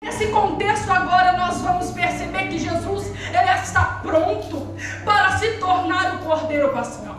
Nesse contexto agora nós vamos perceber que Jesus, ele está pronto para se tornar o Cordeiro Pascal.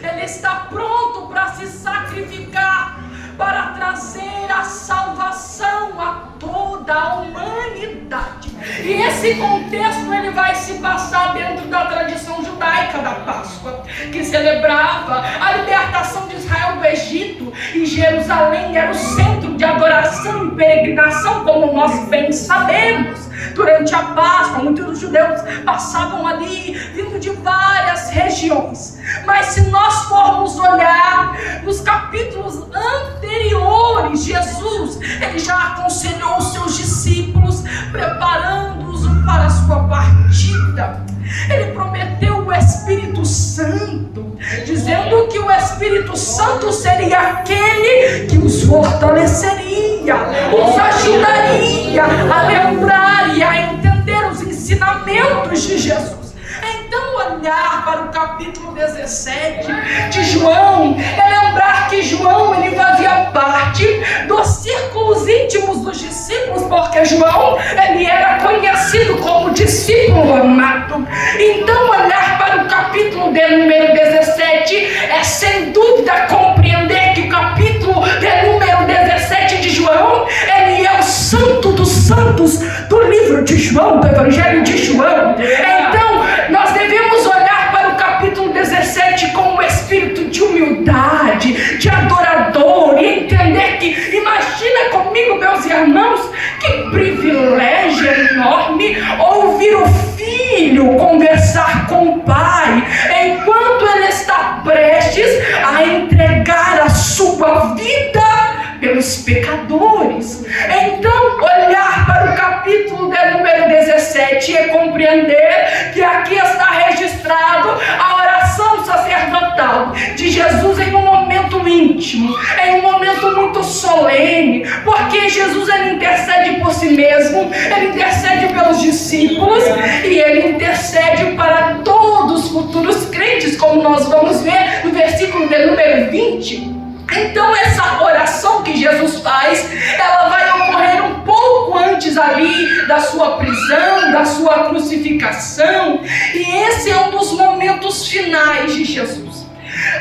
Ele está pronto para se sacrificar, para trazer a salvação a toda a humanidade. E esse contexto ele vai se passar dentro da tradição judaica da Páscoa, que celebrava a libertação de Israel do Egito, e Jerusalém era o centro de adoração e peregrinação, como nós bem sabemos. Durante a Páscoa, muitos dos judeus passavam ali, vindo de várias regiões. Mas se nós formos olhar nos capítulos anteriores, Jesus, ele já aconselhou os seus discípulos, preparando-os para a sua partida. Ele prometeu o Espírito Santo, dizendo que o Espírito Santo seria aquele que os fortaleceria, os ajudaria a lembrar e a entender os ensinamentos de Jesus. Então, olhar para o capítulo 17 de João é lembrar que João ele fazia parte dos círculos íntimos dos discípulos, porque João ele era conhecido como discípulo amado. Então, olhar para o capítulo de número 17 é sem dúvida compreender que o capítulo de número 17 de João ele é o santo dos santos do livro de João, do Evangelho de João. Então, nós devemos olhar para o capítulo 17 com um espírito de humildade, de adorador, e entender que, imagina comigo, meus irmãos, que privilégio enorme ouvir o filho conversar com o pai, enquanto ele está prestes a entregar a sua vida pelos pecadores. Então, olhar para o capítulo de número 17 é compreender que aqui está registrado a oração sacerdotal de Jesus em um momento íntimo, em um momento muito solene, porque Jesus ele intercede por si mesmo, ele intercede pelos discípulos e ele intercede para todos os futuros crentes, como nós vamos ver no versículo de número 20. Então essa oração que Jesus faz, ela vai ocorrer um pouco antes ali da sua prisão, da sua crucificação, e esse é um dos momentos finais de Jesus.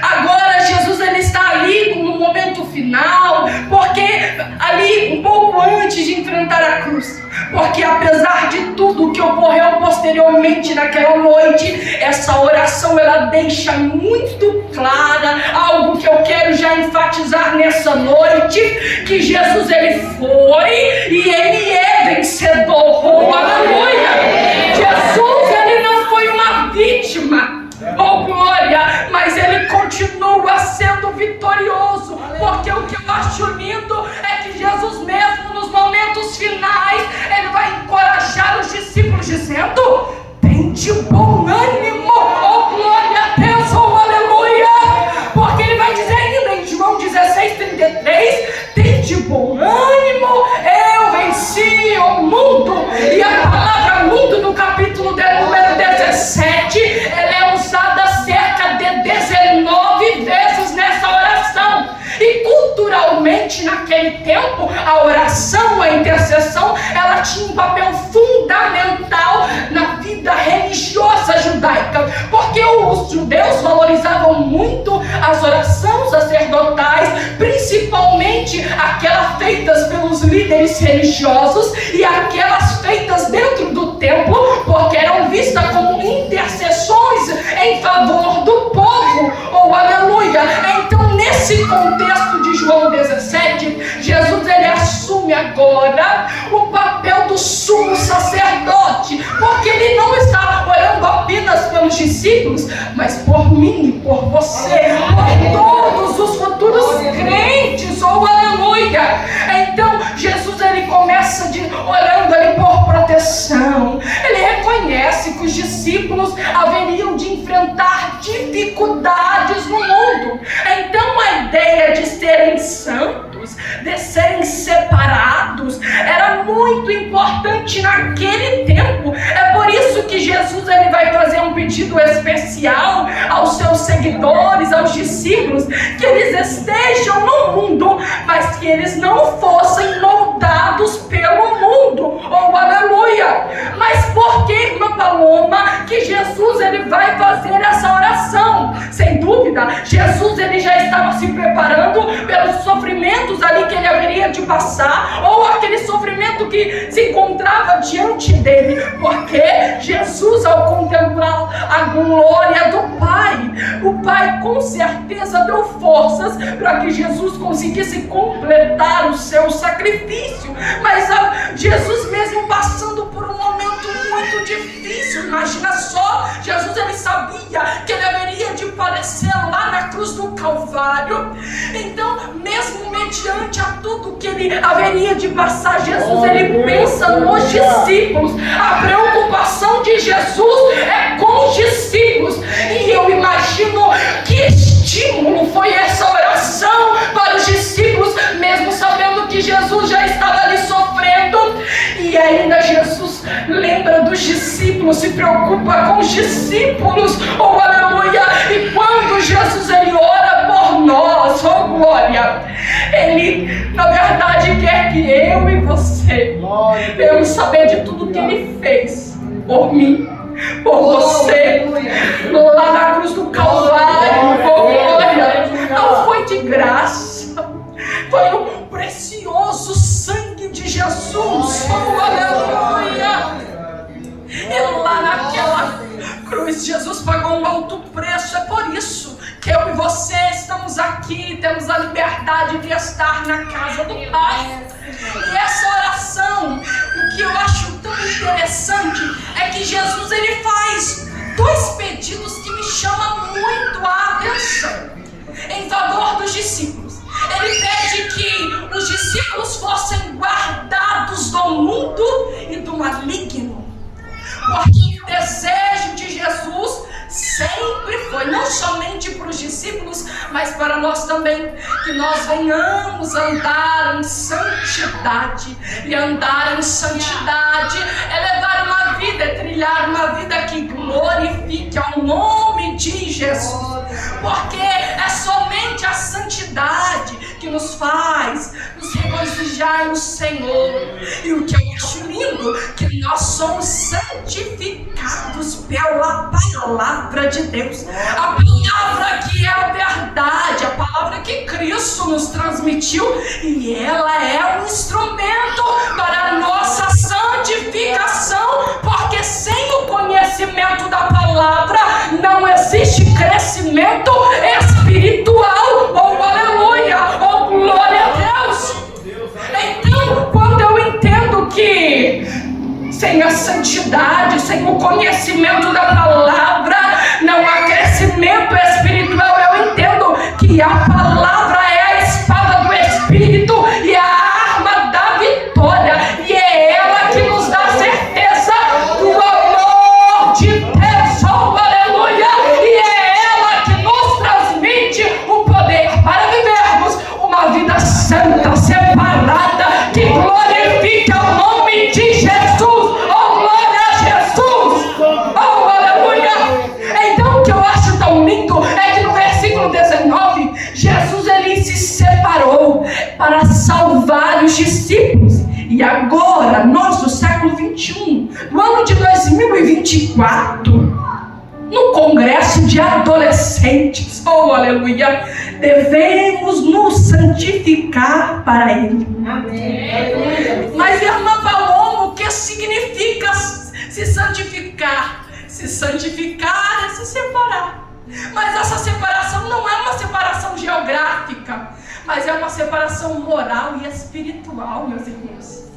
Agora Jesus ele está ali no momento final, porque ali um pouco antes de enfrentar a cruz, porque apesar de tudo que ocorreu posteriormente naquela noite, essa oração ela deixa muito clara algo que eu quero já enfatizar nessa noite, que Jesus ele foi e ele é vencedor. Oh, aleluia! Jesus ele não foi uma vítima, oh glória, mas ele continua sendo vitorioso, porque o que eu acho lindo é que Jesus mesmo nos momentos finais, ele vai encorajar os discípulos dizendo: tem de bom ânimo, oh glória a Deus, oh aleluia, porque ele vai dizer ainda em João 16:33, tem de bom ânimo, eu venci o mundo. E a palavra mundo no capítulo de número 17, ela é usada cerca de 19 vezes nessa oração. E culturalmente naquele tempo, a oração, a intercessão, ela tinha um papel fundamental na vida religiosa judaica, porque os judeus valorizavam muito as orações sacerdotais, principalmente aquelas feitas pelos líderes religiosos e aquelas feitas dentro do templo, porque eram vistas como intercessões em favor do povo. Oh, aleluia! Então, nesse contexto de João 17, Jesus ele assume agora o papel do sumo sacerdote, porque ele não está orando apenas pelos discípulos, mas por mim e por você, por todos os futuros crentes. Oh, aleluia! Então, Jesus ele começa orando ali por proteção. Ele reconhece que os discípulos haveriam de enfrentar dificuldades no mundo. Então, a ideia de serem santos, de serem separados, era muito importante naquele tempo. É por isso que Jesus ele vai fazer um pedido especial aos seus seguidores, aos discípulos, que eles estejam no mundo, mas que eles não fossem moldados pelo mundo. Paloma que Jesus ele vai fazer essa oração. Sem dúvida, Jesus ele já estava se preparando pelos sofrimentos ali que ele haveria de passar, ou aquele sofrimento que se encontrava diante dele, porque Jesus, ao contemplar a glória do Pai, o Pai com certeza deu forças para que Jesus conseguisse completar o seu sacrifício. Mas Jesus mesmo passando por um momento muito difícil, imagina só, Jesus ele sabia que ele haveria de padecer lá na cruz do Calvário. Então, mesmo mediante a tudo que ele haveria de passar, Jesus ele pensa nos discípulos. A preocupação de Jesus é com os discípulos, e eu imagino que estímulo foi essa oração para os discípulos, mesmo sabendo que Jesus já estava ali sofrendo, e ainda Jesus lembra dos discípulos, se preocupa com os discípulos, oh aleluia. E quando Jesus ele ora por nós, oh glória, ele na verdade quer que eu e você venhamos saber de tudo que ele fez por mim, por você, lá na cruz do Calvário, oh glória. Não foi de graça, foi o precioso sangue de Jesus, oh aleluia. E lá naquela cruz Jesus pagou um alto preço. É por isso que eu e você estamos aqui, temos a liberdade de estar na casa do Pai. E essa oração, o que eu acho tão interessante é que Jesus ele faz dois pedidos que me chamam muito a atenção em favor dos discípulos. Ele pede que os discípulos fossem guardados do mundo e do maligno, porque o desejo de Jesus sempre foi, não somente para os discípulos, mas para nós também, que nós venhamos andar em santidade. E andar em santidade é levar uma vida, é trilhar uma vida que glorifique ao nome de Jesus, porque é somente a santidade que nos faz nos regozijar no Senhor. E o que eu acho lindo, que nós somos santificados pela palavra de Deus, a palavra que é a verdade, a palavra que Cristo nos transmitiu, e ela é um instrumento para a nossa santificação, porque sem o conhecimento da palavra não existe crescimento espiritual. Oh aleluia, oh glória a Deus. Então, quando eu entendo que sem a santidade, sem o conhecimento da palavra, não há crescimento espiritual, eu entendo que a palavra é a espada do Espírito e a arma da vitória, e é ela que nos dá certeza do amor de Deus, oh aleluia, e é ela que nos transmite o poder para vivermos uma vida santa, separada, que glorifica o nome de Jesus. Oh glória a Jesus, oh aleluia. Então o que eu acho tão lindo é que no versículo 19 Jesus ele se separou para salvar os discípulos. E agora nós do século 21, no ano de 2024, no congresso de adolescentes, oh aleluia, devemos nos santificar para Ele. Amém. Mas irmã Paloma, o que significa se santificar? Se santificar é se separar. Mas essa separação não é uma separação geográfica, mas é uma separação moral e espiritual, meus irmãos.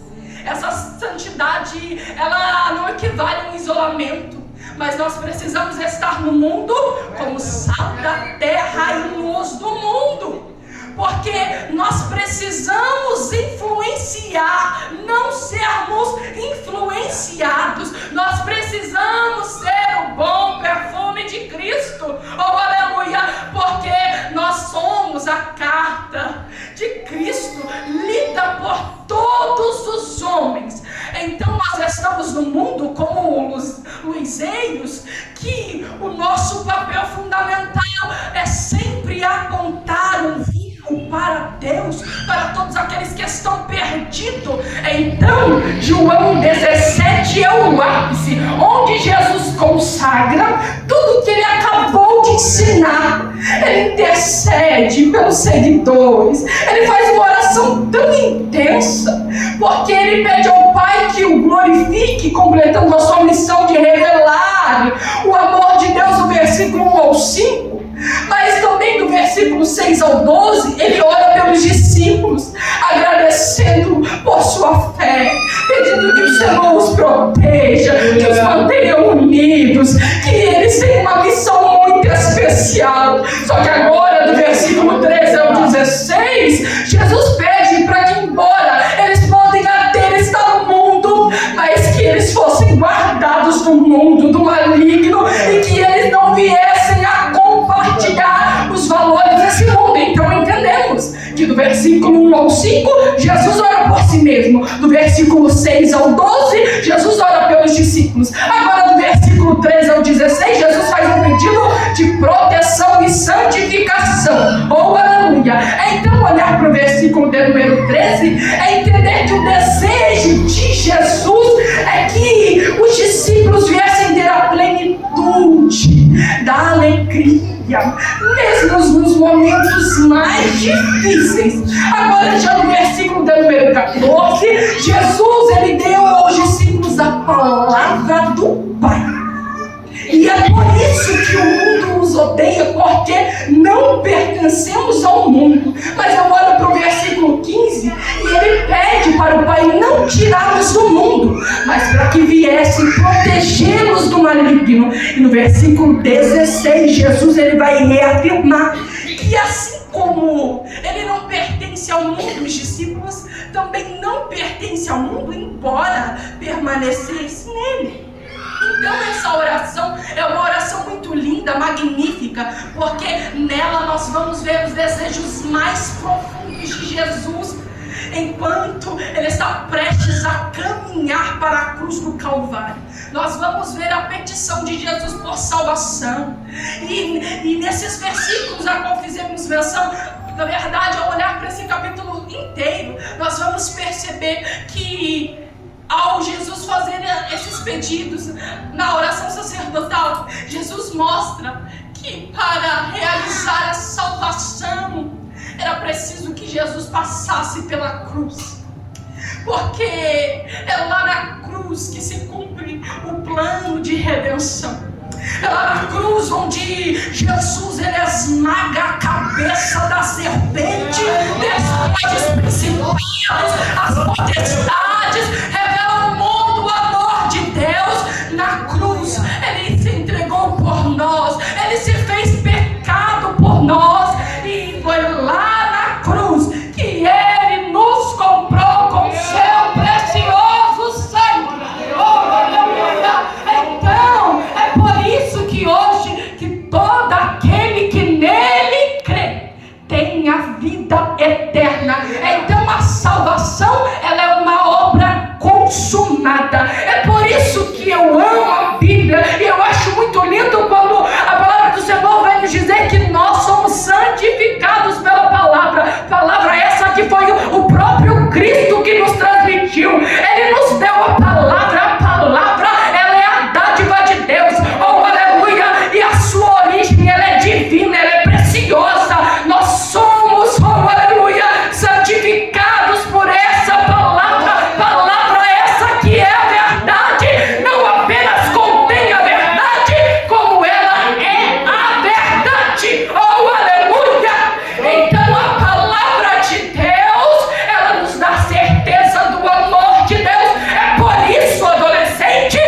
Essa santidade, ela não equivale a um isolamento, mas nós precisamos estar no mundo como sal da terra e luz do mundo, porque nós precisamos influenciar, não sermos influenciados. Nós precisamos ser o bom perfume de Cristo, oh aleluia, porque nós somos a carta de Cristo lida por todos os homens. Então nós estamos no mundo como os luizeiros, que o nosso papel fundamental é sempre apontar um vídeo para Deus, para todos aqueles que estão perdidos. Então João 17 este é o ápice, onde Jesus consagra tudo que ele acabou de ensinar. Ele intercede pelos seguidores, ele faz uma oração tão intensa, porque ele pede ao Pai que o glorifique, completando a sua missão de revelar o amor de Deus, do versículo 1 ao 5. Mas também do versículo 6 ao 12, ele ora pelos discípulos, agradecendo por sua fé, pedindo que o Senhor os proteja, que os mantenha unidos, que eles têm uma missão muito especial. Só que agora, do versículo 13 ao 16, Jesus pede para que, embora eles podem até estar no mundo, mas que eles fossem guardados do mundo, do maligno, e que eles não viessem a compartilhar os valores desse mundo. Então entendemos que do versículo 1 ao 5, Jesus ora por si mesmo. Do versículo 6 ao 12, Jesus ora pelos discípulos. Agora do versículo 13 ao 16, Jesus faz um pedido de proteção e santificação. Oh, aleluia! Então olhar para o versículo de número 13 é entender que o desejo de Jesus é que os discípulos viessem ter a plenitude da alegria, mesmo nos momentos mais difíceis. Agora já no versículo de número 14, Jesus ele deu aos discípulos a palavra do Pai. E é por isso que o mundo os odeia, porque não pertencemos ao mundo. Mas eu olho para o versículo 15 e ele pede para o Pai não tirá-los do mundo, mas para que viessem protegê-los do maligno. E no versículo 16, Jesus ele vai reafirmar que assim como ele não pertence ao mundo, os discípulos também não pertencem ao mundo, embora permanecessem nele. Então essa oração é uma oração muito linda, magnífica, porque nela nós vamos ver os desejos mais profundos de Jesus, enquanto ele está prestes a caminhar para a cruz do Calvário. Nós vamos ver a petição de Jesus por salvação, e nesses versículos a qual fizemos menção, na verdade, ao olhar para esse capítulo inteiro, nós vamos perceber que ao Jesus fazer esses pedidos na oração sacerdotal, Jesus mostra que para realizar a salvação era preciso que Jesus passasse pela cruz, porque é lá na cruz que se cumpre o plano de redenção. É lá na cruz onde Jesus ele esmaga a cabeça da serpente, destrói os principados, as potestades, revela ao mundo o amor de Deus. Na cruz ele se entregou por nós, ele se fez pecado por nós, e foi lá na cruz que ele nos comprou com seu precioso sangue. Oh, aleluia! Então é por isso que hoje que todo aquele que nele crê tem a vida eterna. Então a salvação ela é uma obra consumada. É por isso que eu amo a Bíblia, e eu acho muito lindo quando a palavra do Senhor vai nos dizer que nós somos santificados pela palavra essa que foi o próprio Cristo que nos transmitiu. Ele nos deu a palavra ela é a dádiva de Deus. Oh, aleluia! E a sua origem ela é divina, ela é preciosa. Nós somos, oh, aleluia, santificados por essa palavra essa que é a verdade, não apenas contém a verdade, como ela é a verdade. Oh, aleluia! Então a palavra de Deus ela nos dá certeza do amor de Deus. É por isso, adolescente,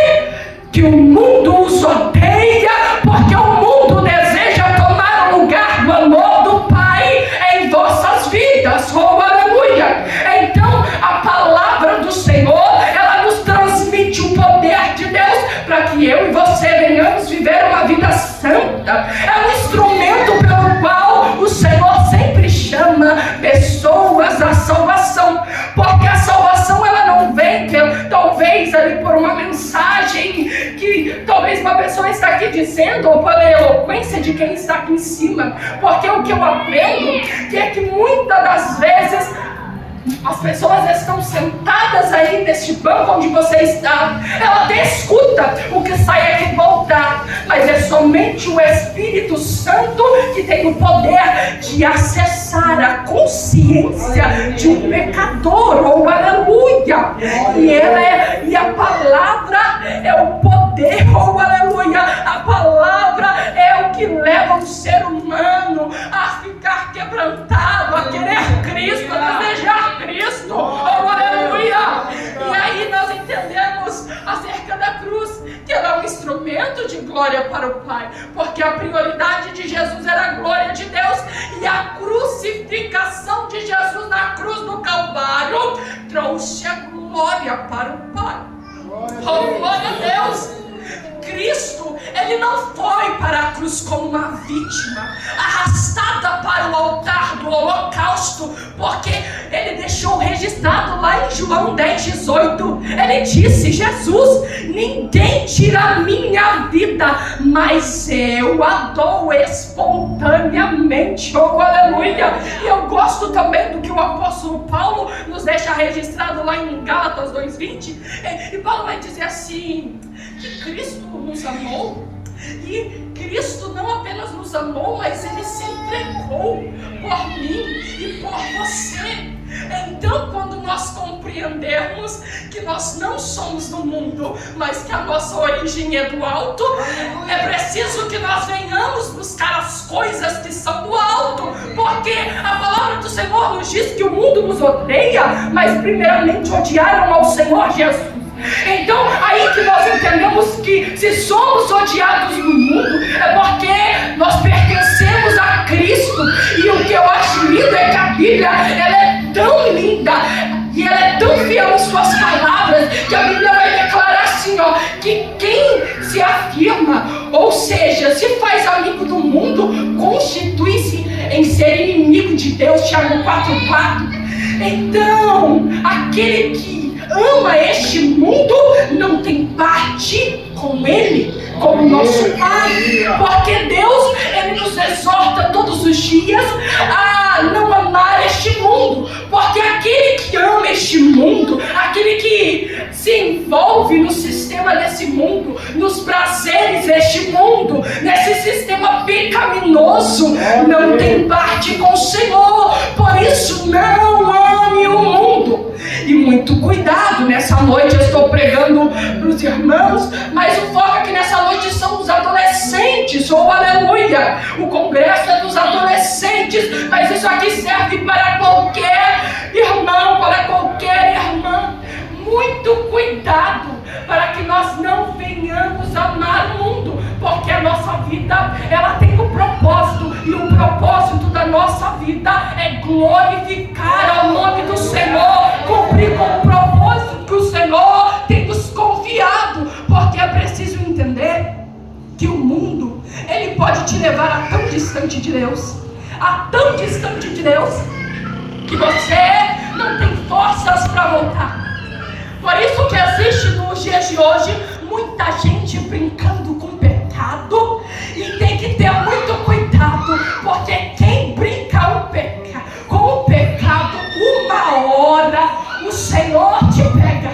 que o mundo os odeia, porque o mundo deseja tomar o lugar do amor do Pai em vossas vidas. Oh, aleluia! Então a palavra do Senhor ela nos transmite o poder de Deus para que eu e você venhamos viver uma vida santa. É um instrumento pelo qual o Senhor sempre chama pessoas à salvação, porque a salvação ela não vem talvez ali por uma mensagem que talvez uma pessoa está aqui dizendo, ou pela eloquência de quem está aqui em cima, porque o que eu aprendo é que muitas das vezes as pessoas estão sentadas aí neste banco onde você está. Ela até escuta o que sai aqui voltar, mas é somente o Espírito Santo que tem o poder de acessar a consciência de um pecador. Oh, aleluia! E a palavra é o poder. Oh, aleluia! A palavra é o que leva o ser humano a ficar quebrantado, a querer Cristo, a desejar Cristo. Oh, aleluia! E aí nós entendemos acerca da cruz que ela é um instrumento de glória para o Pai, porque a prioridade de Jesus era a glória de Deus, e a crucificação de Jesus na cruz do Calvário trouxe a glória para o Pai. Oh, glória a Deus! Cristo, ele não foi para a cruz como uma vítima arrastada para o altar do holocausto, porque ele deixou registrado lá em João 10:18, ele disse: Jesus, ninguém tira a minha vida, mas eu a dou espontaneamente. Oh, aleluia! E eu gosto também do que o apóstolo Paulo nos deixa registrado lá em Gálatas 2:20, e Paulo vai dizer assim, que Cristo nos amou, e Cristo não apenas nos amou, mas ele se entregou por mim e por você. Então, quando nós compreendermos que nós não somos do mundo, mas que a nossa origem é do alto, é preciso que nós venhamos buscar as coisas que são do alto, porque a palavra do Senhor nos diz que o mundo nos odeia, mas primeiramente odiaram ao Senhor Jesus. Então, aí que nós entendemos que se somos odiados no mundo, é porque nós pertencemos a Cristo. E o que eu acho lindo é que a Bíblia, ela é tão linda e ela é tão fiel em suas palavras, que a Bíblia vai declarar assim, ó, que quem se afirma, ou seja, se faz amigo do mundo, constitui-se em ser inimigo de Deus. Tiago 4:4. Então, aquele que ama este mundo não tem parte com ele, como nosso Pai, porque Deus, ele nos exorta todos os dias a não amar este mundo, porque aquele que ama este mundo, aquele que se envolve no sistema desse mundo, nos prazeres deste mundo, nesse sistema pecaminoso, não tem parte com o Senhor. Por isso, não ame o mundo. E muito cuidado, nessa noite eu estou pregando para os irmãos, mas o foco aqui nessa noite são os adolescentes. Oh, aleluia! O congresso é dos adolescentes, mas isso aqui serve para qualquer irmão, para qualquer irmã. Muito cuidado para que nós não venhamos amar o mundo, porque a nossa vida, ela tem um propósito, e o propósito da nossa vida é glorificar ao nome do Senhor, cumprir com o propósito que o Senhor tem nos confiado, porque é preciso entender que o mundo, ele pode te levar a tão distante de Deus, que você não tem forças para voltar. Por isso que existe nos dias de hoje muita gente brincando com o pecado, e tem que ter muito cuidado, porque quem brinca com o pecado, uma hora o Senhor te pega,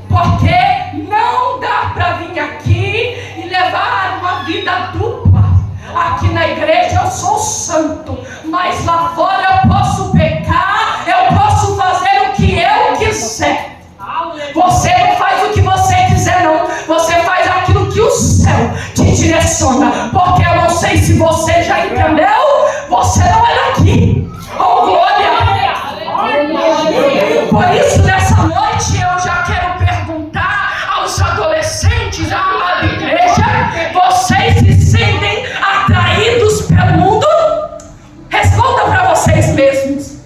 porque não dá para vir aqui e levar uma vida dupla. Aqui na igreja eu sou santo, mas lá fora eu posso pecar, eu posso fazer o que eu quiser. Você não faz o que você quiser, não. Você faz aquilo que o céu te direciona. Porque eu não sei se você já entendeu, você não é daqui. Oh, glória! Por isso, nessa noite, eu já quero perguntar aos adolescentes, à amada igreja: vocês se sentem atraídos pelo mundo? Responda para vocês mesmos.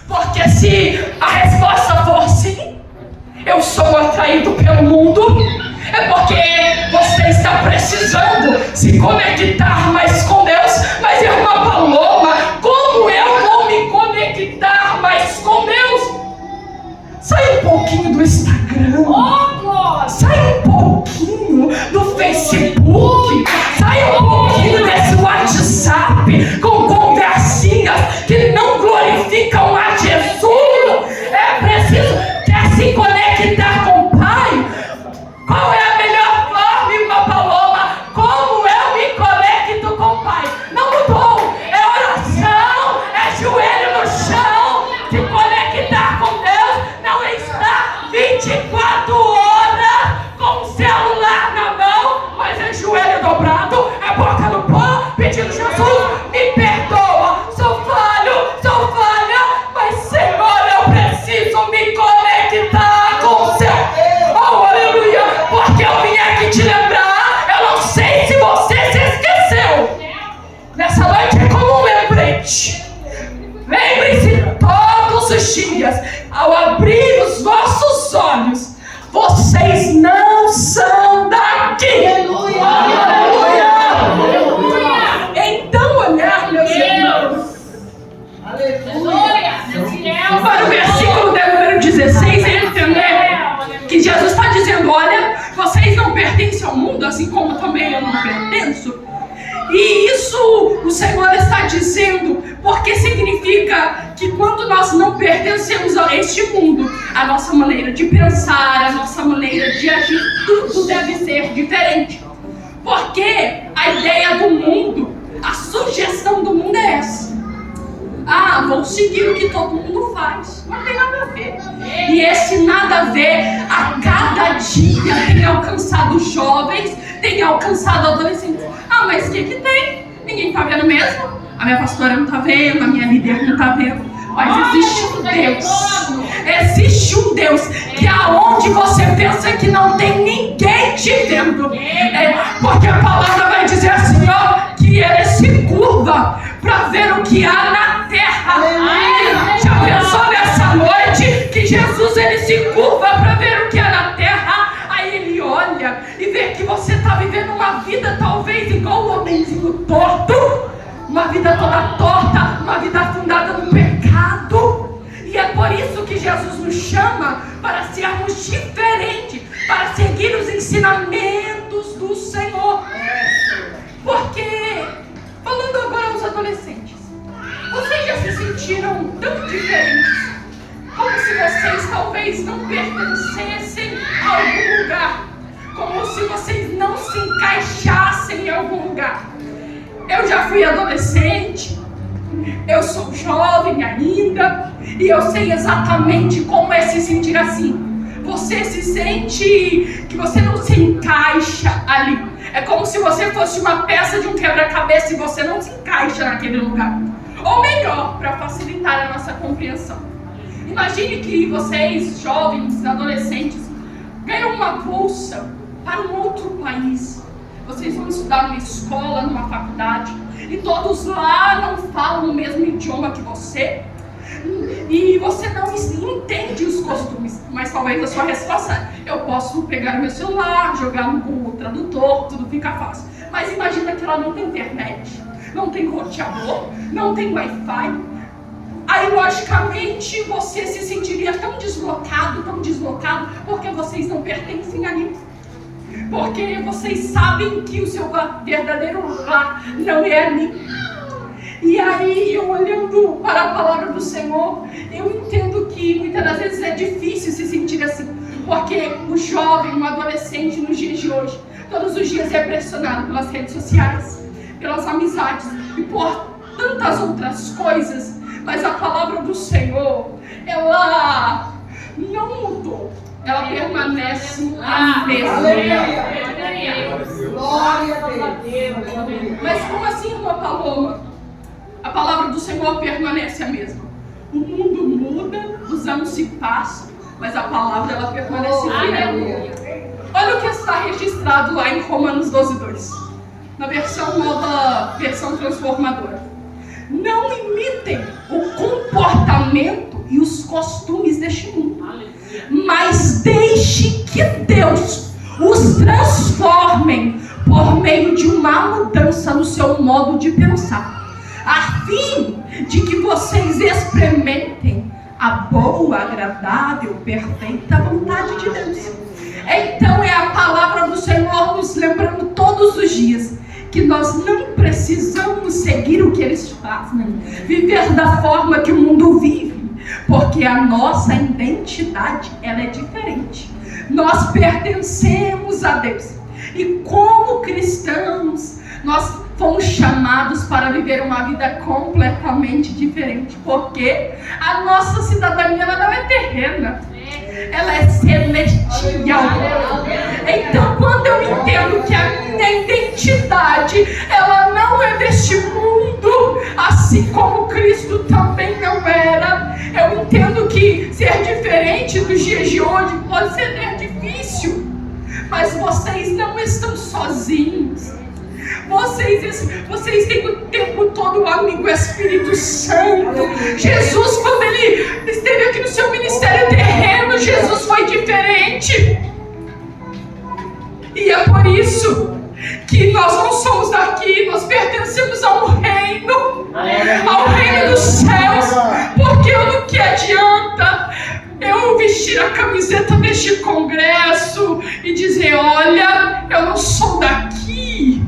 Porque se a resposta for sim, eu sou atraído pelo mundo, é porque você está precisando se conectar mais com Deus. Mas, irmã Paloma, como eu vou me conectar mais com Deus? Sai um pouquinho do Instagram, sai um pouquinho do Facebook, sai um pouquinho desse WhatsApp com conversinhas que não glorificam a Jesus. conectar com Deus não é estar 24 horas com o celular na mão, mas é joelho dobrado, é boca no pó, pedindo: Jesus, me perdoa, sou falha, mas Senhor, eu preciso me conectar com o céu. Oh, aleluia, porque eu vim aqui te lembrar. Eu não sei se você se esqueceu. Nessa noite é como um lembrete. Lembre-se todos os dias, ao abrir os vossos olhos, vocês não são daqui. Aleluia! Então olhar, meus irmãos, para o versículo de número 16, e entender que Jesus está dizendo: olha, vocês não pertencem ao mundo, assim como também eu não pertenço. E isso o Senhor está dizendo porque significa que quando nós não pertencemos a este mundo, a nossa maneira de pensar, a nossa maneira de agir, tudo deve ser diferente. Porque a ideia do mundo, a sugestão do mundo é essa: ah, vou seguir o que todo mundo faz. Não tem nada a ver. E esse nada a ver, a cada dia tem alcançado jovens, tem alcançado adolescentes. Ah, mas o que tem? Ninguém está vendo mesmo? A minha pastora não está vendo, a minha líder não está vendo. Mas existe um Deus. Existe um Deus que aonde você pensa que não tem ninguém te vendo. Porque a palavra vai dizer assim, ó, que ele se curva para ver o que há na terra. Já pensou nessa noite que Jesus ele se curva para ver o que há na terra? Aí ele olha e vê que você está vivendo uma vida talvez igual o homenzinho torto, uma vida toda torta, uma vida fundada no pecado. E é por isso que Jesus nos chama para sermos diferentes, para seguir os ensinamentos do Senhor. Porque, falando agora aos adolescentes, vocês já se sentiram tão diferentes, como se vocês talvez não pertencessem a algum lugar, como se vocês não se encaixassem em algum lugar. Eu já fui adolescente, eu sou jovem ainda, e eu sei exatamente como é se sentir assim. Você se sente que você não se encaixa ali. É como se você fosse uma peça de um quebra-cabeça e você não se encaixa naquele lugar. Ou melhor, para facilitar a nossa compreensão, imagine que vocês, jovens, adolescentes, ganham uma bolsa para um outro país. Vocês vão estudar numa escola, numa faculdade, e todos lá não falam o mesmo idioma que você. E você não entende os costumes, mas talvez a sua resposta é: eu posso pegar o meu celular, jogar no Google Tradutor, tudo fica fácil. Mas imagina que ela não tem internet, não tem roteador, não tem Wi-Fi. Aí logicamente você se sentiria tão deslocado, porque vocês não pertencem ali. Porque vocês sabem que o seu verdadeiro lar não é ali. E aí, eu olhando para a palavra do Senhor, eu entendo que muitas das vezes é difícil se sentir assim. Porque o jovem, o adolescente nos dias de hoje, todos os dias é pressionado pelas redes sociais, pelas amizades e por tantas outras coisas. Mas a palavra do Senhor, ela não mudou. Ela permanece a mesma. Mas como assim, irmã Paloma? A palavra do Senhor permanece a mesma. O mundo muda, os anos se passam, mas a palavra ela permanece fiel. Olha o que está registrado lá em Romanos 12:2, na versão nova, versão transformadora. Não imitem o comportamento e os costumes deste mundo, mas deixe que Deus os transformem por meio de uma mudança no seu modo de pensar, a fim de que vocês experimentem a boa, agradável, perfeita vontade de Deus. Então é a palavra do Senhor nos lembrando todos os dias que nós não precisamos seguir o que eles fazem, viver da forma que o mundo vive, porque a nossa identidade ela é diferente. Nós pertencemos a Deus e como cristãos nós fomos chamados para viver uma vida completamente diferente, porque a nossa cidadania ela não é terrena, ela é celestial. Então, quando eu entendo que a minha identidade ela não é deste mundo, assim como Cristo também não era, eu entendo que ser diferente dos dias de hoje pode ser difícil, mas vocês não estão sozinhos. Vocês têm o tempo todo o amigo Espírito Santo. Jesus, quando ele esteve aqui no seu ministério terreno, Jesus foi diferente. E é por isso que nós não somos daqui, nós pertencemos a um reino, ao reino dos céus. Porque do que adianta eu vestir a camiseta deste congresso e dizer: olha, eu não sou daqui,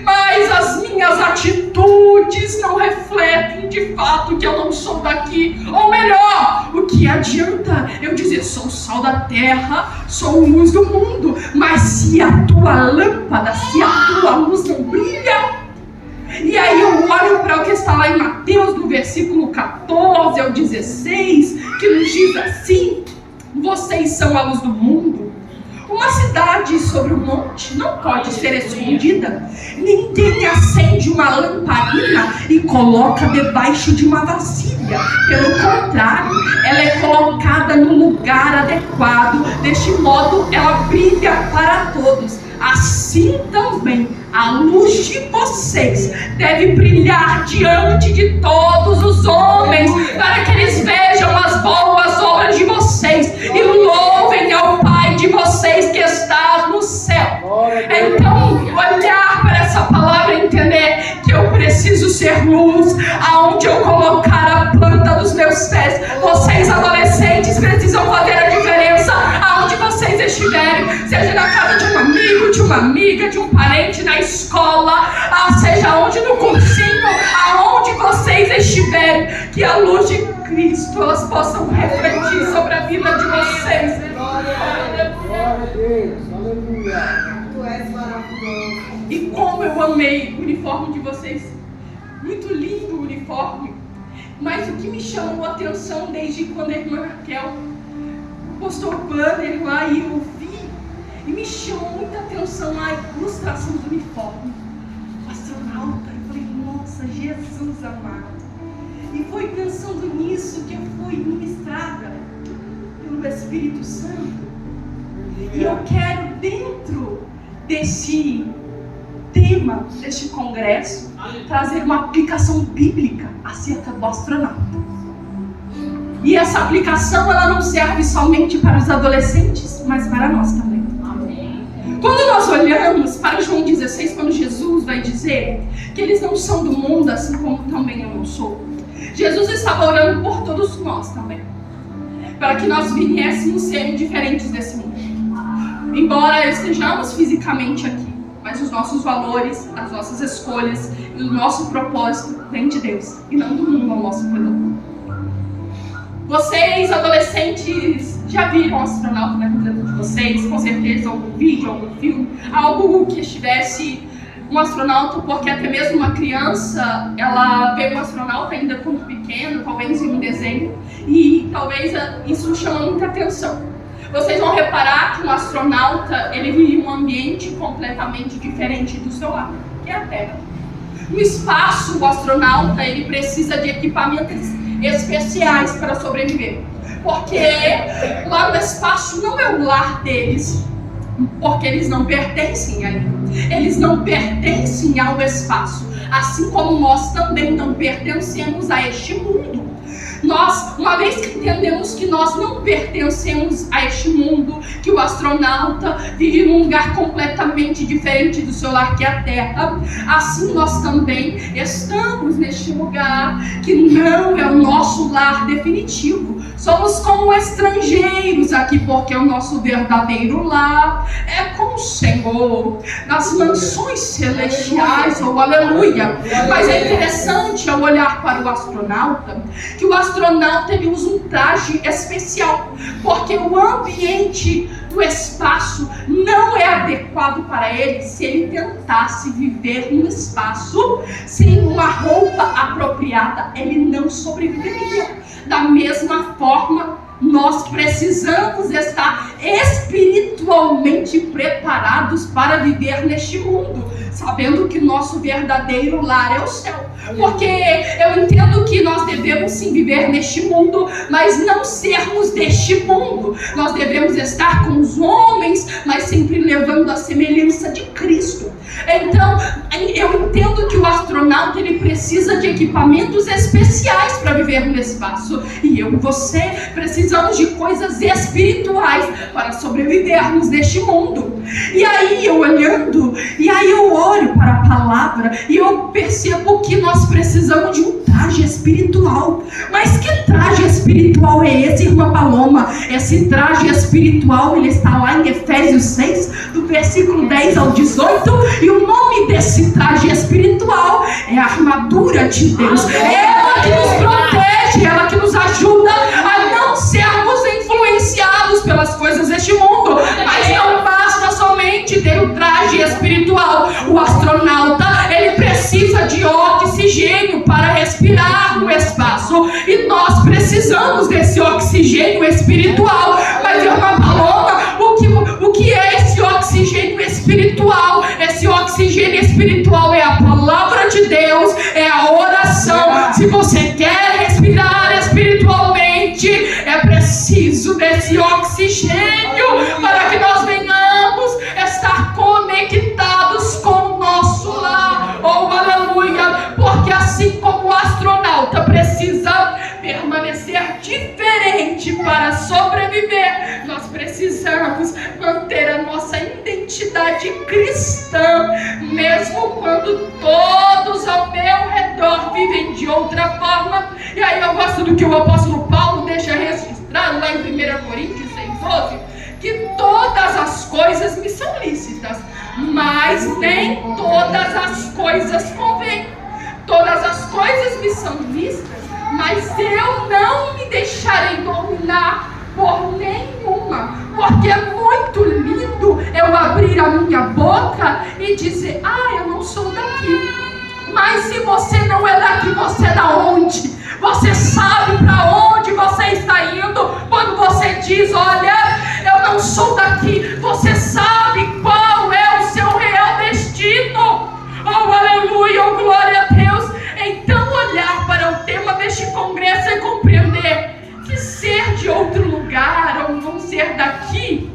mas as minhas atitudes não refletem de fato que eu não sou daqui. Ou melhor, o que adianta eu dizer: sou o sal da terra, sou a luz do mundo, mas se a tua lâmpada, se a tua luz não brilha? E aí eu olho para o que está lá em Mateus, no versículo 14 ao 16, que nos diz assim: vocês são a luz do mundo. Uma cidade sobre o monte não pode ser escondida. Ninguém acende uma lamparina e coloca debaixo de uma vasilha. Pelo contrário, ela é colocada no lugar adequado. Deste modo, ela brilha para todos. Assim também, a luz de vocês deve brilhar diante de todos os homens, para que eles vejam as boas obras de vocês e louvem ao Pai de vocês que está no céu. Então, olhar para essa palavra e entender que eu preciso ser luz aonde eu colocar a planta dos meus pés. Vocês, adolescentes, precisam fazer a diferença aonde vocês estiverem, seja na casa de um amigo, de uma amiga, de um parente, na escola, seja onde no cursinho, aonde vocês estiverem, que a luz de Cristo elas possam refletir sobre a vida de vocês. Glória a Deus, aleluia. Tu és maravilhoso. E como eu amei o uniforme de vocês, muito lindo o uniforme, mas o que me chamou a atenção desde quando a irmã Raquel postou o banner lá e eu vi, e me chamou muita atenção a ilustração do uniforme, o astronauta. Eu falei: nossa, Jesus amado. E foi pensando nisso que eu fui ministrada pelo Espírito Santo. E eu quero, dentro desse tema, deste congresso, trazer uma aplicação bíblica acerca do astronauta. E essa aplicação ela não serve somente para os adolescentes, mas para nós também. Quando nós olhamos para João 16, quando Jesus vai dizer que eles não são do mundo, assim como também eu não sou, Jesus estava orando por todos nós também, para que nós viéssemos ser diferentes desse mundo. Embora estejamos fisicamente aqui, mas os nossos valores, as nossas escolhas e o nosso propósito vem de Deus e não do mundo ao nosso redor. Vocês, adolescentes, já viram astronauta na vida de vocês? Com certeza, algum vídeo, algum filme, algo que estivesse um astronauta, porque até mesmo uma criança, ela vê um astronauta ainda quando pequeno, talvez em um desenho, e talvez isso chama muita atenção. Vocês vão reparar que um astronauta, ele vive um ambiente completamente diferente do seu lar, que é a Terra. No espaço, o astronauta, ele precisa de equipamentos especiais para sobreviver, porque lá no espaço não é o lar deles, porque eles não pertencem ali, eles não pertencem ao espaço, assim como nós também não pertencemos a este mundo. Nós, uma vez que entendemos que nós não pertencemos a este mundo, que o astronauta vive num lugar completamente diferente do seu lar, que é a Terra, assim nós também estamos neste lugar que não é o nosso lar definitivo. Somos como estrangeiros aqui, porque o nosso verdadeiro lar é com o Senhor, nas mansões celestiais, ou aleluia. Mas é interessante ao olhar para o astronauta, que o astronauta astronauta ele usa um traje especial, porque o ambiente do espaço não é adequado para ele se ele tentasse viver no espaço sem uma roupa apropriada, ele não sobreviveria. Da mesma forma, nós precisamos estar espiritualmente preparados para viver neste mundo, sabendo que nosso verdadeiro lar é o céu. Porque eu entendo que nós devemos sim viver neste mundo, mas não sermos deste mundo. Nós devemos estar com os homens, mas sempre levando a semelhança de Cristo. Então, eu entendo que o astronauta ele precisa de equipamentos especiais para viver no espaço. E eu e você precisamos de coisas espirituais para sobrevivermos neste mundo. E aí eu olhando, e aí eu olho para a palavra e eu percebo que nós precisamos de um traje espiritual. Mas que traje espiritual é esse, irmã Paloma? Esse traje espiritual, ele está lá em Efésios 6, do versículo 10 ao 18, e o nome desse traje espiritual é a armadura de Deus. É ela que nos protege, ela que nos ajuda a não sermos influenciados pelas coisas deste mundo. Mas não basta somente ter o traje espiritual. O astronauta, ele precisa de oxigênio para respirar no espaço, e nós precisamos desse oxigênio espiritual. Mas irmã Paloma, o que é esse oxigênio espiritual? Esse oxigênio espiritual é a palavra de Deus, é a oração. Se você quer respirar espiritualmente, é preciso desse oxigênio para que nós venhamos estar conectados com o nosso lar. Oh, aleluia! Porque assim como o astronauta precisa permanecer diferente para sobreviver, nós precisamos manter a nossa identidade cristã, mesmo quando todos ao meu redor vivem de outra forma. E aí eu gosto do que o apóstolo Paulo deixa registrado lá em 1 Coríntios 6:12, que todas as coisas me são lícitas, mas nem todas as coisas convêm. Todas as coisas me são lícitas, mas eu não me deixarei dominar por nenhuma. Porque é muito lindo eu abrir a minha boca e dizer: eu não sou daqui. Mas se você não é daqui, você é da onde? Você sabe para onde você está indo quando você diz: olha, eu não sou daqui. Você sabe qual é o seu real destino. Oh, aleluia, oh, glória a Deus. Então olhar para o tema deste congresso é compreender que ser de outro lugar ou não ser daqui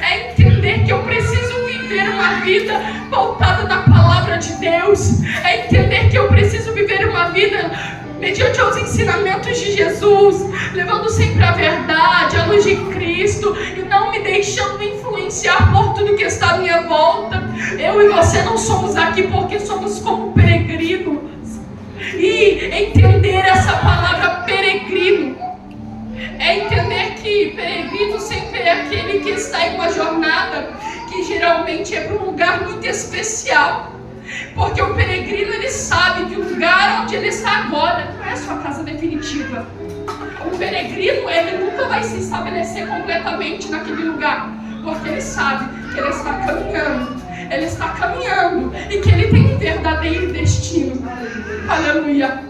é entender que eu preciso viver uma vida voltada na palavra de Deus. É entender que eu preciso viver uma vida mediante os ensinamentos de Jesus, levando sempre a verdade, a luz de Cristo, e não me deixando influenciar por tudo que está à minha volta. Eu e você não somos aqui porque somos como peregrinos. E entender essa palavra peregrino é entender que peregrino sempre é aquele que está em uma jornada que geralmente é para um lugar muito especial. Porque o peregrino, ele sabe que o lugar onde ele está agora não é a sua casa definitiva. O peregrino, ele nunca vai se estabelecer completamente naquele lugar, porque ele sabe que ele está caminhando. Ele está caminhando e que ele tem um verdadeiro destino. Aleluia.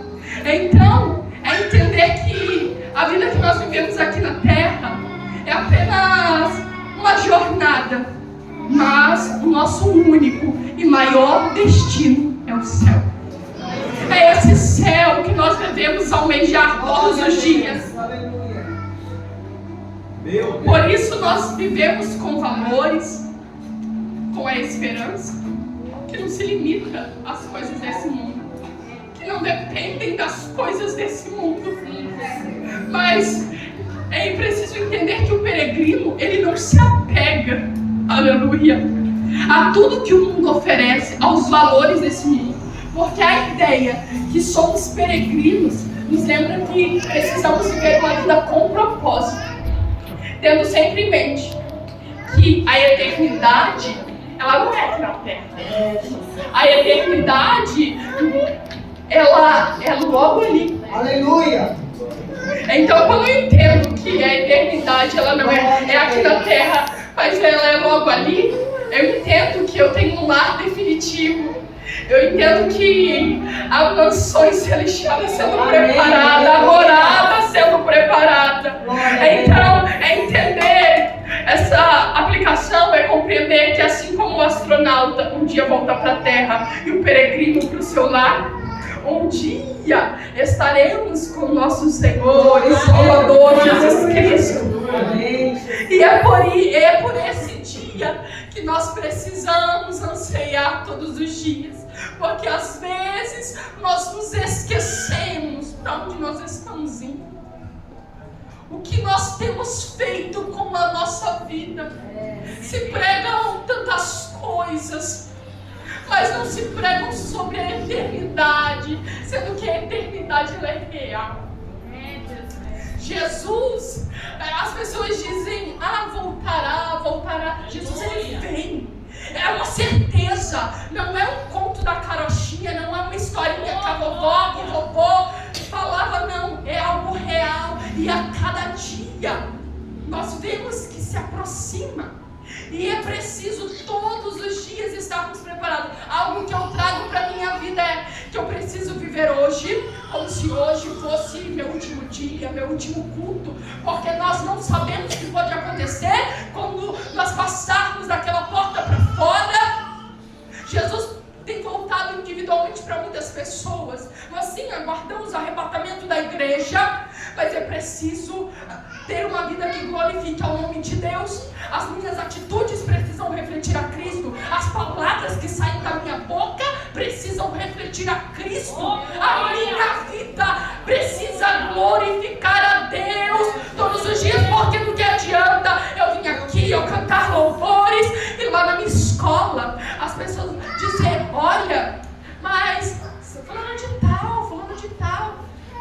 Então, é entender que a vida que nós vivemos aqui na terra é apenas uma jornada, mas o nosso único e maior destino é o céu. É esse céu que nós devemos almejar todos os dias. Por isso nós vivemos com valores, com a esperança, que não se limita às coisas desse mundo, que não dependem das coisas desse mundo. Mas é preciso entender que o peregrino, ele não se apega, aleluia, a tudo que o mundo oferece, aos valores desse mundo. Porque a ideia que somos peregrinos nos lembra que precisamos viver uma vida com propósito, tendo sempre em mente que a eternidade, ela não é aqui na terra. A eternidade, ela é logo ali. Aleluia! Então, quando eu entendo que a eternidade ela não é aqui na Terra, mas ela é logo ali, eu entendo que eu tenho um lar definitivo. Eu entendo que a mansões celestiais sendo preparada, a morada sendo preparada. Então, é entender essa aplicação, é compreender que assim como o astronauta um dia volta para a Terra e o peregrino para o seu lar, um dia estaremos com o nosso Senhor e Salvador Jesus Cristo. E é por esse dia que nós precisamos anseiar todos os dias. Porque às vezes nós nos esquecemos para onde nós estamos indo. O que nós temos feito com a nossa vida. Se pregam tantas coisas, mas não se pregam sobre a eternidade, sendo que a eternidade ela é real. Jesus, as pessoas dizem, voltará. Jesus, ele vem. É uma certeza, não é um conto da carochinha, não é uma historinha que a vovó falava, não, é algo real. E a cada dia nós vemos que se aproxima. E é preciso todos os dias estarmos preparados. Algo que eu trago para a minha vida é que eu preciso viver hoje, como se hoje fosse meu último dia, meu último culto. Porque nós não sabemos o que pode acontecer quando nós passarmos daquela porta para fora. Jesus tem voltado individualmente para muitas pessoas. Nós sim aguardamos o arrebatamento da igreja, mas é preciso ter uma vida que glorifique ao nome de Deus. As minhas atitudes precisam refletir a Cristo. As palavras que saem da minha boca precisam refletir a Cristo. A minha vida precisa glorificar a Deus todos os dias, porque no que adianta eu vir aqui, eu cantar louvores e lá na minha escola as pessoas dizer, olha, mas fulano de tal,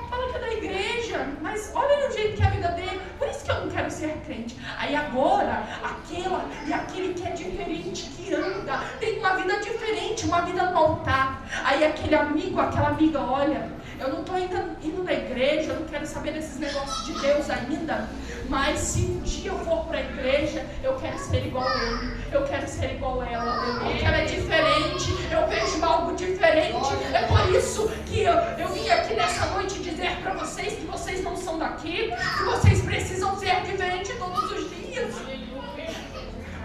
fala que é da igreja, mas olha o jeito que é a vida dele, por isso que eu não quero ser crente. Aí agora, aquela e aquele que é diferente, que anda, tem uma vida diferente, uma vida no altar. Aí aquele amigo, aquela amiga, olha, eu não estou indo na igreja, eu não quero saber desses negócios de Deus ainda, mas se um dia eu for para a igreja, eu quero ser igual a ele, eu quero ser igual a ela, porque ela é diferente, eu vejo algo diferente. É por isso que eu vim aqui nessa noite dizer para vocês que vocês não são daqui, que vocês precisam ser diferentes todos os dias.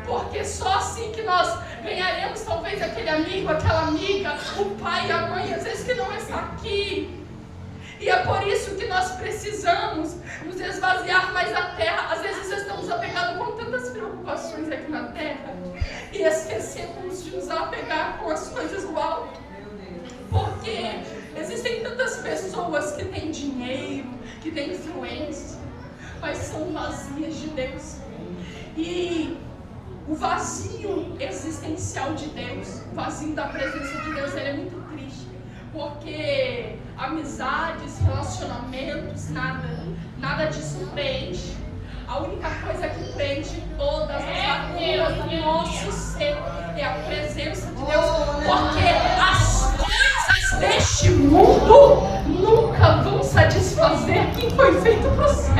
Porque só assim que nós ganharemos talvez aquele amigo, aquela amiga, o pai e a mãe, às vezes que não está aqui. E é por isso que nós precisamos nos esvaziar mais da terra. Às vezes estamos apegados com tantas preocupações aqui na terra e esquecemos de nos apegar com as coisas do alto. Porque existem tantas pessoas que têm dinheiro, que têm influência, mas são vazias de Deus. E o vazio existencial de Deus, o vazio da presença de Deus, ele é muito triste. Porque amizades, relacionamentos, nada disso preenche. A única coisa que preenche todas as lacunas do nosso ser é a presença de Deus. Porque as coisas deste mundo nunca vão satisfazer quem foi feito para o céu.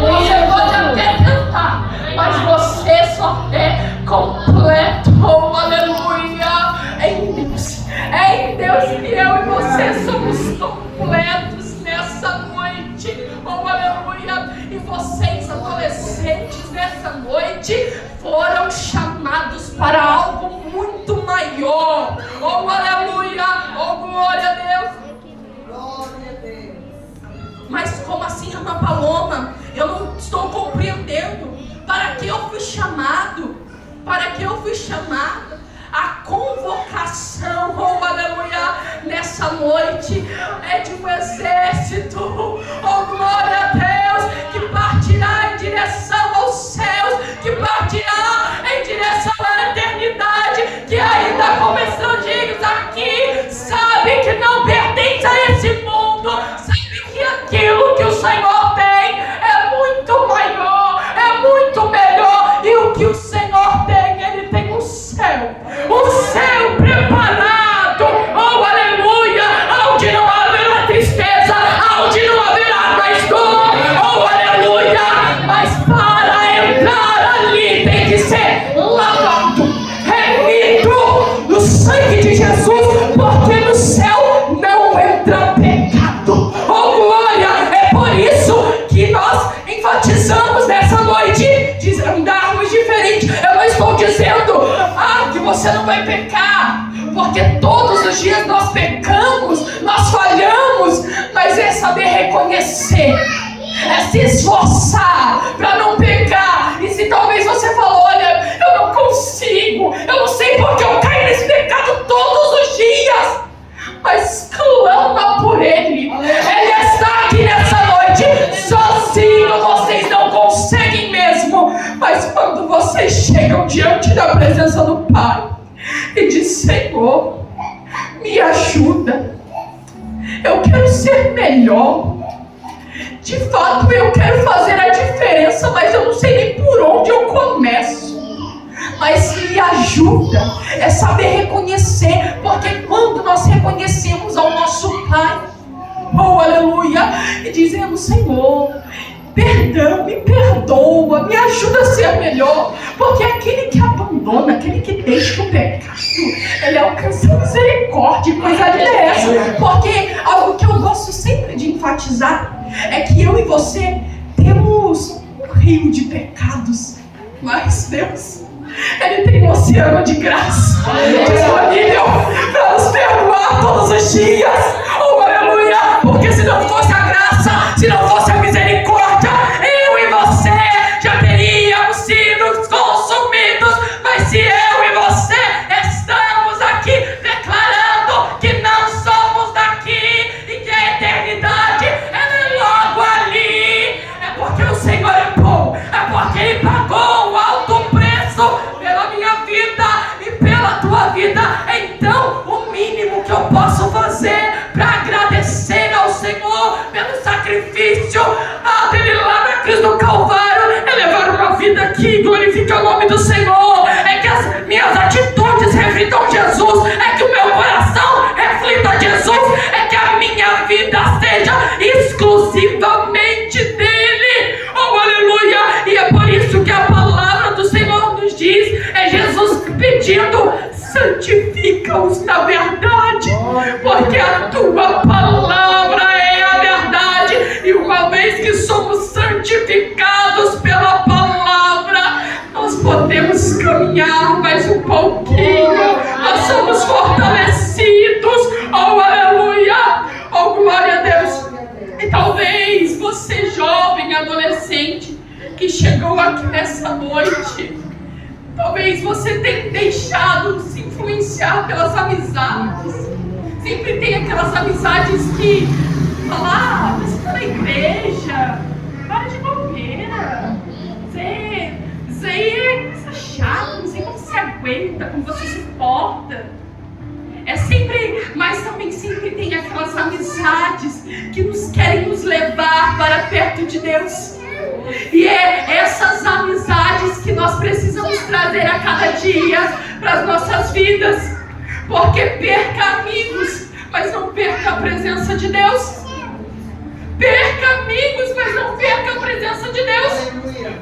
Você pode até tentar, mas você só é completo. Oh, aleluia! Em Deus. É em Deus que eu e você somos completos nessa noite. Oh, aleluia! E vocês, adolescentes, nessa noite foram chamados para algo muito maior. Oh, aleluia! Oh, glória a Deus! Glória a Deus! Mas como assim, irmã Paloma? Eu não estou compreendendo. Para que eu fui chamado? Para que eu fui chamada? A convocação, oh aleluia, nessa noite é de um exército, oh glória a Deus, que partirá em direção aos céus, que partirá em direção à eternidade, que ainda como estrangeiros aqui, sabe que não pertence a esse mundo, sabe que aquilo que o Senhor tem é muito maior, é muito melhor, e o que o Senhor tem, Ele tem um céu preparado, oh aleluia, onde não haverá tristeza, onde não haverá mais dor, você não vai pecar, porque todos os dias nós pecamos, nós falhamos, mas é saber reconhecer, é se esforçar para não pecar. E se talvez você falou, olha, eu não consigo, eu não sei porque eu caio nesse pecado todos os dias, mas clama por Ele. Ele está aqui nessa noite. Sozinho vocês não conseguem mesmo, mas quando vocês chegam diante da presença do Pai e diz: Senhor, me ajuda, eu quero ser melhor, de fato eu quero fazer a diferença, mas eu não sei nem por onde eu começo. Mas me ajuda é saber reconhecer, porque quando nós reconhecemos ao nosso Pai, oh aleluia, e dizemos: Senhor, perdão, me perdoa, me ajuda a ser melhor, porque aquele que abandona, aquele que deixa o pecado, ele alcança misericórdia. Coisa linda é essa, porque algo que eu gosto sempre de enfatizar é que eu e você temos um rio de pecados, mas Deus, Ele tem um oceano de graça disponível para nos perdoar todos os dias. Oh, aleluia! Porque se não fosse a graça, se não fosse a misericórdia, eu e você já teríamos sido consumidos. Mas se eu e você estamos aqui declarando que não somos daqui e que a eternidade é logo ali, é porque o Senhor é bom, é porque Ele pagou o alto preço pela minha vida e pela tua vida. Então o mínimo que eu posso fazer para agradecer ao Senhor pelo sacrifício dele lá na cruz do Calvário é levar uma vida que glorifica o nome do Senhor, é que as minhas atitudes reflitam Jesus, é que o meu coração reflita Jesus, é que a minha vida seja exclusivamente dele. Oh, aleluia! E é por isso que a palavra do Senhor nos diz, é Jesus pedindo: santifica-os na verdade, porque a tua palavra é a verdade. E uma vez que somos santificados pela palavra, nós podemos caminhar mais um pouquinho, nós somos fortalecidos. Oh, aleluia! Oh, glória a Deus! E talvez você, jovem, adolescente, que chegou aqui nessa noite, talvez você tenha deixado se influenciar pelas amizades. Sempre tem aquelas amizades que falam: você está na igreja, para de bobeira, você é coisa chata, não sei como você aguenta, como você suporta. É sempre, mas também sempre tem aquelas amizades que nos querem nos levar para perto de Deus. E é essas amizades que nós precisamos trazer a cada dia para as nossas vidas. Porque perca amigos, mas não perca a presença de Deus. Perca amigos, mas não perca a presença de Deus.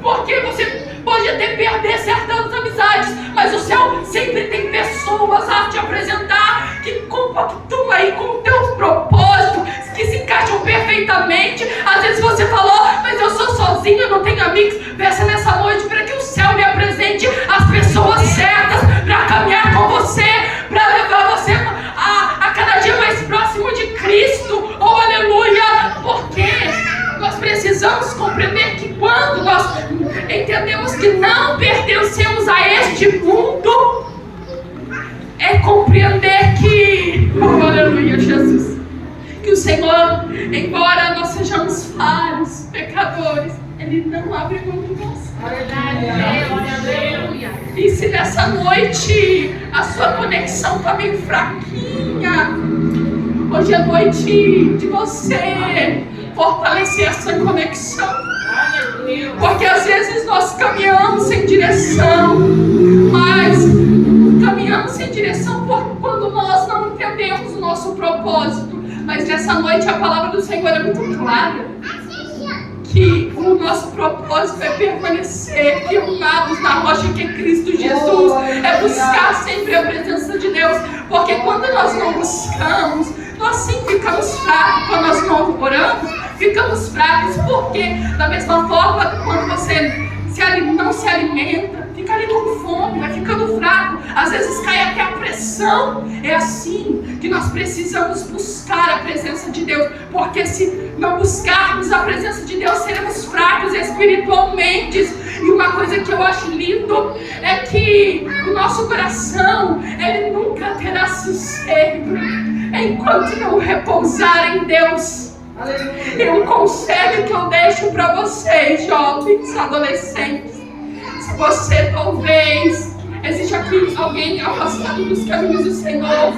Porque você pode até perder certas amizades, mas o céu sempre tem pessoas a te apresentar que compactuam aí com o teu propósito, que se encaixam perfeitamente. Às vezes você falou: mas eu sou sozinho, eu não tenho amigos. Peça nessa noite para que o céu lhe apresente as pessoas certas para caminhar com você, para levar você a cada dia mais próximo de Cristo. Oh, aleluia! Porque nós precisamos compreender que quando nós entendemos que não pertencemos a este mundo, é compreender que, oh, aleluia, Jesus, que o Senhor, embora nós sejamos falhos, pecadores, Ele não abre mão de nós. Aleluia. E se nessa noite a sua conexão está meio fraquinha, hoje é noite de você fortalecer essa conexão. Porque às vezes nós caminhamos sem direção, mas caminhamos sem direção quando nós não entendemos o nosso propósito. Mas nessa noite a palavra do Senhor é muito clara, que o nosso propósito é permanecer firmados na rocha que é Cristo Jesus, é buscar sempre a presença de Deus. Porque quando nós não buscamos, nós sim ficamos fracos. Quando nós não oramos, ficamos fracos. Porque da mesma forma, quando você não se alimenta, fica ali com fome, vai ficando fraco. Às vezes cai oração. É assim que nós precisamos buscar a presença de Deus, porque se não buscarmos a presença de Deus, seremos fracos espiritualmente. E uma coisa que eu acho lindo é que o nosso coração, ele nunca terá sossego enquanto não repousar em Deus. E um conselho que eu deixo para vocês, jovens, adolescentes: se você talvez existe aqui alguém afastado dos caminhos do Senhor,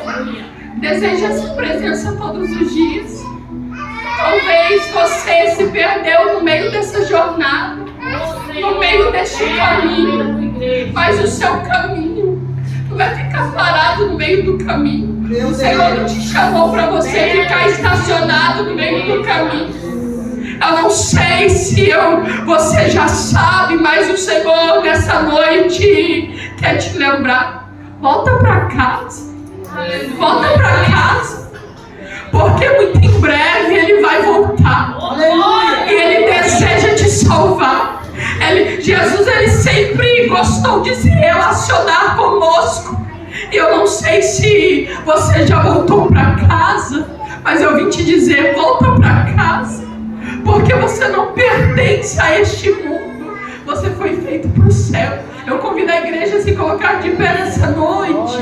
deseja essa presença todos os dias, talvez você se perdeu no meio dessa jornada, no meio deste caminho, mas o seu caminho não vai ficar parado no meio do caminho. O Senhor não te chamou para você ficar estacionado no meio do caminho. Eu não sei se você já sabe, mas o Senhor nessa noite quer te lembrar: volta para casa, volta para casa, porque muito em breve Ele vai voltar. E Ele deseja te salvar. Jesus, Ele sempre gostou de se relacionar conosco. E eu não sei se você já voltou para casa, mas eu vim te dizer: volta para casa, porque você não pertence a este mundo, você foi feito para o céu. Eu convido a igreja a se colocar de pé nessa noite.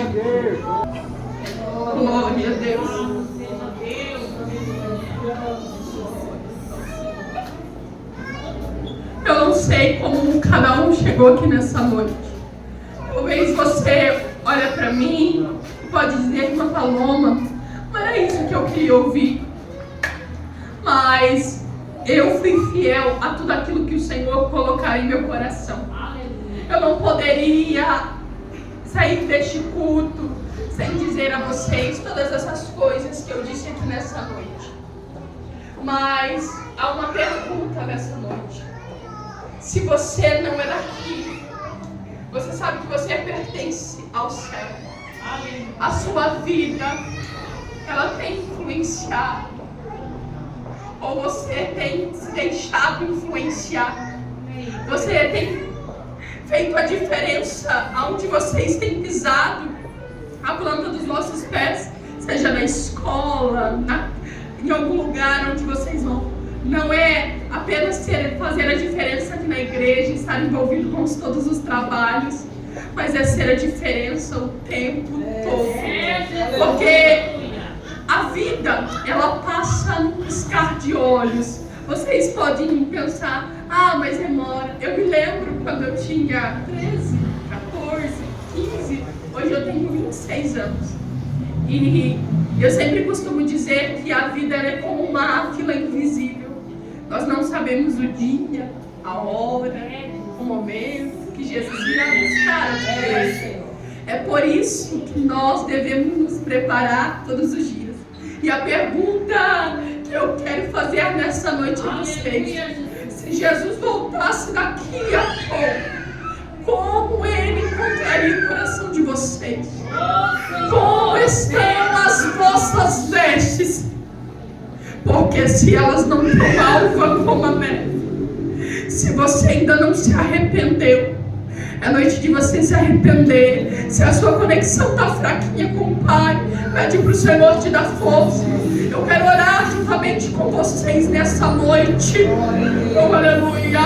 Glória a Deus. Eu não sei como cada um chegou aqui nessa noite. Talvez você olha para mim e pode dizer: irmã Paloma, não era isso que eu queria ouvir. Mas eu fui fiel a tudo aquilo que o Senhor colocar em meu coração. Eu não poderia sair deste culto sem dizer a vocês todas essas coisas que eu disse aqui nessa noite. Mas há uma pergunta nessa noite: se você não é daqui, você sabe que você pertence ao céu. A sua vida, ela tem influenciado, ou você tem se deixado influenciar? Você tem feito a diferença aonde vocês têm pisado a planta dos nossos pés, seja na escola, em algum lugar onde vocês vão? Não é apenas fazer a diferença aqui na igreja, estar envolvido com todos os trabalhos, mas é ser a diferença o tempo todo. Porque a vida, ela passa num piscar de olhos. Vocês podem pensar: ah, mas demora. Eu me lembro quando eu tinha 13, 14, 15, hoje eu tenho 26 anos. E eu sempre costumo dizer que a vida é como uma fila invisível. Nós não sabemos o dia, a hora, o momento que Jesus virá buscar a igreja. É por isso que nós devemos nos preparar todos os dias. E a pergunta que eu quero fazer nessa noite a vocês: se Jesus voltasse daqui a pouco, como Ele encontraria o coração de vocês? Como estão as vossas vestes? Porque se elas não estão alvas como a neve, se você ainda não se arrependeu, é noite de você se arrepender. Se a sua conexão está fraquinha com o Pai, pede para o Senhor te dar força. Eu quero orar juntamente com vocês nessa noite. Oh, aleluia.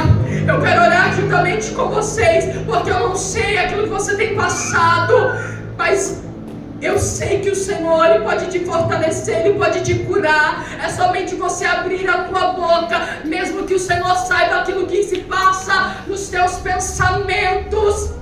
Eu quero orar juntamente com vocês, porque eu não sei aquilo que você tem passado, mas eu sei que o Senhor, Ele pode te fortalecer, Ele pode te curar. É somente você abrir a tua boca, mesmo que o Senhor saiba aquilo que se passa nos teus pensamentos.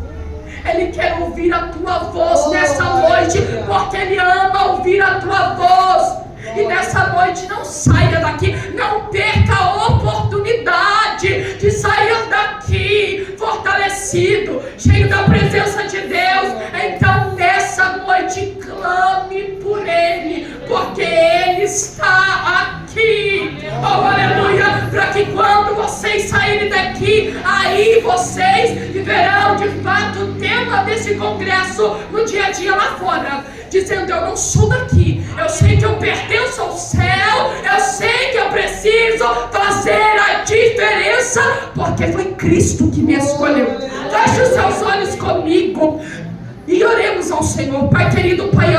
Ele quer ouvir a tua voz nessa noite, porque Ele ama ouvir a tua voz. E nessa noite não saia daqui, não perca a oportunidade de sair daqui fortalecido, cheio da presença de Deus. Então nessa noite clame por Ele, porque Ele está aqui. Oh, aleluia! Para que quando vocês saírem daqui, aí vocês viverão de fato o tema desse congresso no dia a dia lá fora, dizendo: eu não sou daqui, eu sei que eu pertenço ao céu, eu sei que eu preciso fazer a diferença, porque foi Cristo que me escolheu. Feche os seus olhos comigo e Oremos ao Senhor. Pai querido, Pai amado.